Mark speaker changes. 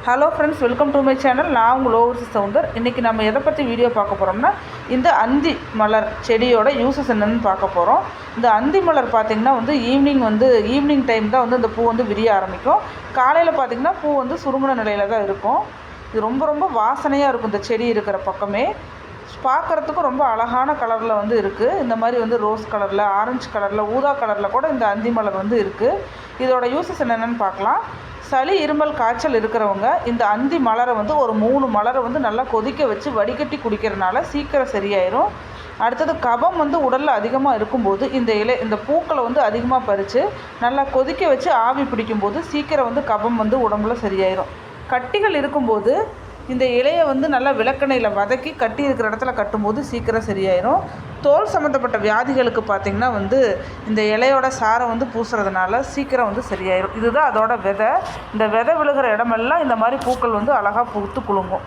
Speaker 1: Hello friends, welcome to my channel. நான் உங்கள் overseer Soundar. இன்றைக்கி நம்ம எதை பற்றி வீடியோ பார்க்க போகிறோம்னா, இந்த அந்தி மலர் செடியோட யூசஸ் என்னென்னு பார்க்க போகிறோம். இந்த அந்தி மலர் பார்த்திங்கன்னா ஈவினிங் டைம் தான் இந்த பூ விரிய ஆரம்பிக்கும். காலையில் பார்த்திங்கன்னா பூ சுருங்கின நிலையில் தான் இருக்கும். இது ரொம்ப ரொம்ப வாசனையாக இருக்கும். இந்த செடி இருக்கிற பக்கமே பார்க்குறதுக்கும் ரொம்ப அழகான கலரில் இருக்குது. இந்த மாதிரி ரோஸ் கலரில், ஆரஞ்சு கலரில், ஊதா கலரில் கூட இந்த அந்தி மலர் இருக்குது. இதோட யூசஸ் என்னென்னு பார்க்கலாம். சளி, இருமல், காய்ச்சல் இருக்கிறவங்க இந்த அந்தி மலரை ஒரு 3 மலரை நல்லா கொதிக்க வச்சு வடிகட்டி குடிக்கிறதுனால சீக்கிரம் சரியாயிரும். அடுத்தது கபம் உடலில் அதிகமாக இருக்கும்போது இந்த பூக்களை அதிகமாக பறித்து நல்லா கொதிக்க வச்சு ஆவி பிடிக்கும்போது சீக்கிரம் கபம் உடம்புல சரியாயிரும். கட்டிகள் இருக்கும்போது இந்த இலையை நல்லா விளக்கெண்ணெயில் வதக்கி கட்டி இருக்கிற இடத்துல கட்டும்போது சீக்கிரம் சரியாயிரும். தோல் சம்மந்தப்பட்ட வியாதிகளுக்கு பார்த்திங்கன்னா இந்த இலையோட சாரை பூசுறதுனால சீக்கிரம் சரியாயிரும். இதுதான் அதோட விதை. இந்த விதை விழுகிற இடமெல்லாம் இந்த மாதிரி பூக்கள் அழகாக பூத்து குலுங்கும்.